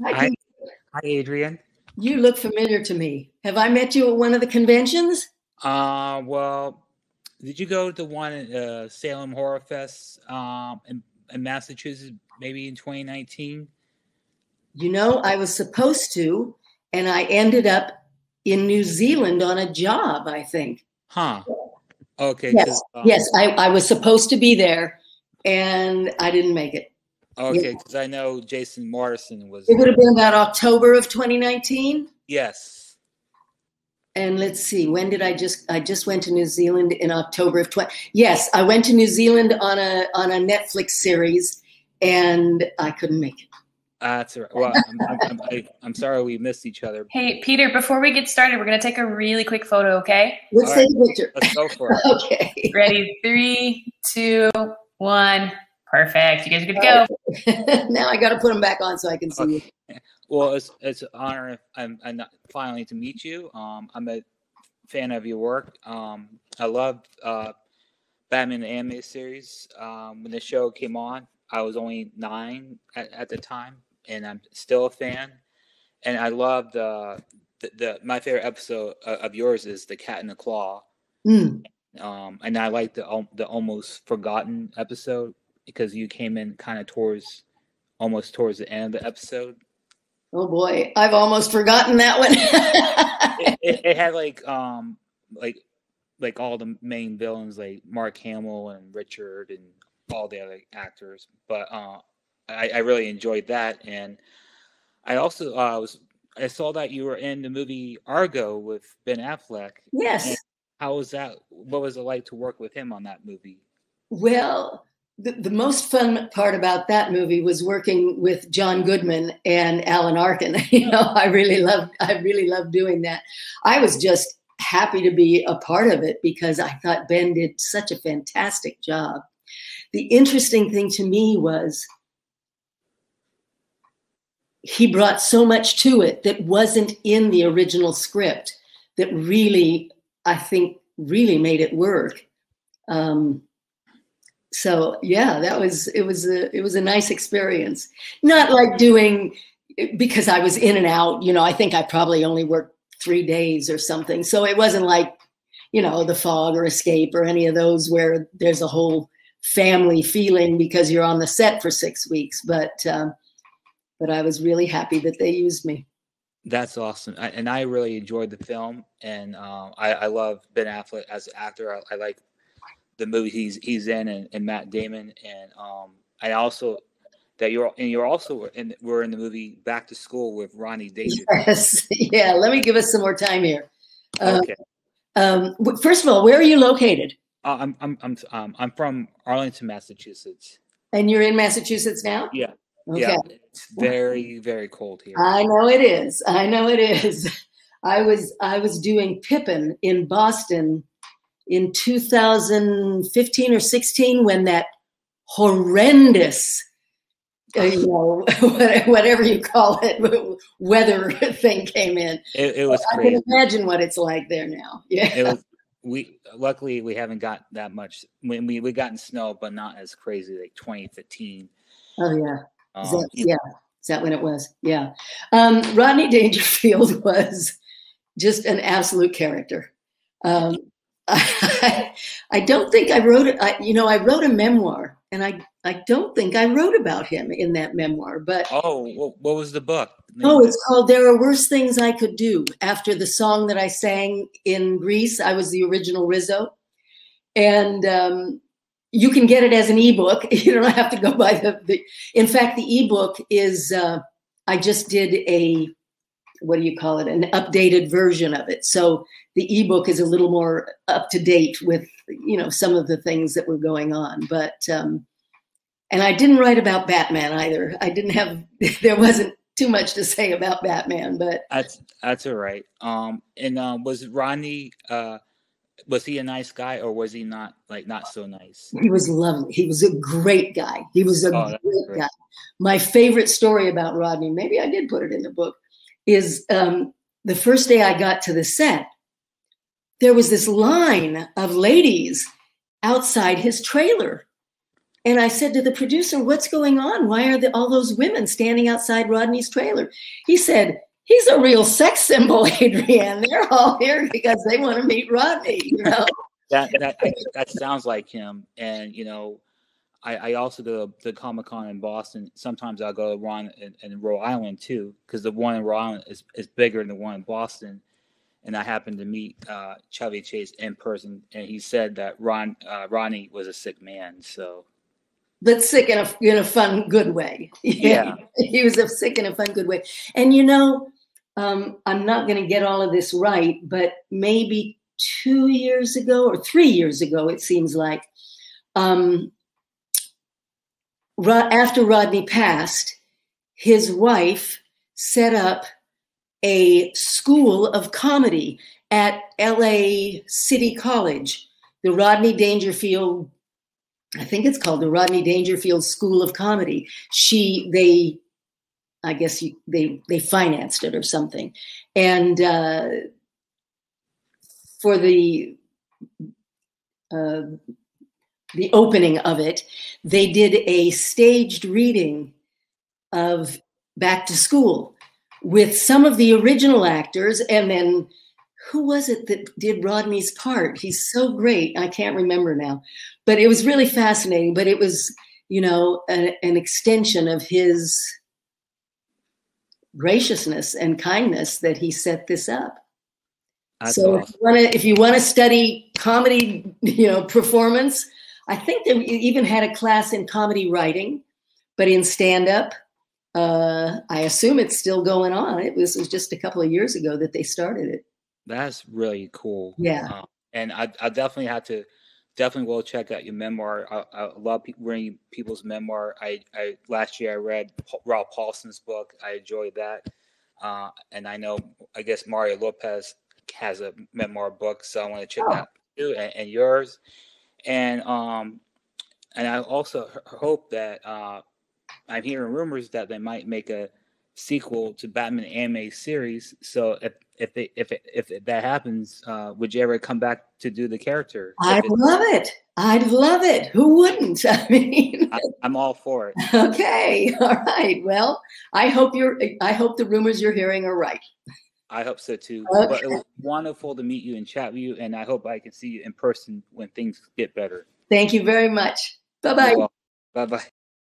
Hi, Hi, Pete. hi, Adrienne. You look familiar to me. Have I met you at one of the conventions? Well, did you go to the one at Salem Horror Fest in Massachusetts, maybe in 2019? You know, I was supposed to, and I ended up in New Zealand on a job, I think. Huh. Okay, Yes, because yes, I was supposed to be there, and I didn't make it. Yeah. I know Jason Morrison It was. would have been about October of 2019. Yes. And let's see, when did I just went to New Zealand in October of 20. Yes, I went to New Zealand on a Netflix series, and I couldn't make it. That's all right. Well, I'm sorry we missed each other. Hey, Peter, before we get started, we're going to take a really quick photo, okay? Let's All take right, a picture. let's go for it. Okay. Ready? 3, 2, 1. Perfect. You guys are good to go. Now I got to put them back on so I can see you. Okay. Well, it's an honor. I'm finally to meet you. I'm a fan of your work. I love Batman the Animated Series. When the show came on, I was only 9 at the time, and I'm still a fan. And I love the my favorite episode of yours is the Cat in the Claw. Mm. And I like the almost forgotten episode because you came in kind of almost towards the end of the episode. Oh boy, I've almost forgotten that one. It had like all the main villains like Mark Hamill and Richard and all the other actors. But I really enjoyed that, and I also I saw that you were in the movie Argo with Ben Affleck. Yes. And how was that? What was it like to work with him on that movie? Well, the most fun part about that movie was working with John Goodman and Alan Arkin. You know, I really loved doing that. I was just happy to be a part of it because I thought Ben did such a fantastic job. The interesting thing to me was he brought so much to it that wasn't in the original script that really, I think, really made it work. So yeah, it was a nice experience. Not like doing, because I was in and out, you know, I think I probably only worked 3 days or something. So it wasn't like, you know, The Fog or Escape or any of those where there's a whole family feeling because you're on the set for 6 weeks. But I was really happy that they used me. That's awesome, and I really enjoyed the film, and I love Ben Affleck as an actor. I like the movie he's in, and Matt Damon, and I also that you're also we're in the movie Back to School with Ronnie Danger. Yes, yeah. Let me give us some more time here. Okay. First of all, where are you located? I'm from Arlington, Massachusetts. And you're in Massachusetts now? Yeah. Okay. Yeah. It's very, very cold here. I know it is. I know it is. I was doing Pippin in Boston in 2015 or 16 when that horrendous, you know, whatever you call it, weather thing came in. It was I crazy. can imagine what it's like there now. Yeah. It was. Luckily we haven't got that much. We gotten snow, but not as crazy like 2015. Oh yeah. Yeah. Is that when it was? Yeah. Rodney Dangerfield was just an absolute character. I don't think I wrote it. I wrote a memoir, and I don't think I wrote about him in that memoir. But what was the book? It's called "There Are Worse Things I Could Do." After the song that I sang in Greece, I was the original Rizzo, and you can get it as an ebook. You don't have to go by the. In fact, the ebook is. I just did an updated version of it. So the ebook is a little more up to date with, you know, some of the things that were going on. But and I didn't write about Batman either. There wasn't too much to say about Batman. But that's all right. And was Rodney? Was he a nice guy, or was he not so nice? He was lovely. He was a great guy. He was a great guy. My favorite story about Rodney, maybe I did put it in the book, is the first day I got to the set, there was this line of ladies outside his trailer. And I said to the producer, what's going on? Why are all those women standing outside Rodney's trailer? He said, he's a real sex symbol, Adrienne. They're all here because they want to meet Rodney, you know? That sounds like him. And, you know, I also go to Comic-Con in Boston. Sometimes I'll go to one in Rhode Island, too, because the one in Rhode Island is bigger than the one in Boston. And I happened to meet Chevy Chase in person, and he said that Ronnie was a sick man, so... But sick in a fun, good way. Yeah. He was sick in a fun, good way. And, you know, I'm not going to get all of this right, but maybe 2 years ago or 3 years ago, it seems like, after Rodney passed, his wife set up a school of comedy at LA City College, the Rodney Dangerfield, I think it's called the Rodney Dangerfield School of Comedy. They financed it or something. And for the opening of it, they did a staged reading of Back to School with some of the original actors, and then who was it that did Rodney's part? He's so great. I can't remember now, but it was really fascinating. But it was, you know, an extension of his graciousness and kindness that he set this up. That's so awesome. If you want to study comedy, you know, performance, I think they even had a class in comedy writing, but in stand-up, I assume it's still going on. This was just a couple of years ago that they started it. That's really cool. Yeah. And I definitely will check out your memoir. I love reading people's memoir. Last year I read Ralph Paulson's book. I enjoyed that. And I guess Mario Lopez has a memoir book, so I want to check that out too, and yours. And I also hope that I'm hearing rumors that they might make a sequel to Batman anime series. So if that happens, would you ever come back to do the character? I'd love it. Who wouldn't? I mean, I'm all for it. Okay, all right. Well, I hope the rumors you're hearing are right. I hope so too. Okay. But it was wonderful to meet you and chat with you, and I hope I can see you in person when things get better. Thank you very much. Bye-bye. Bye-bye.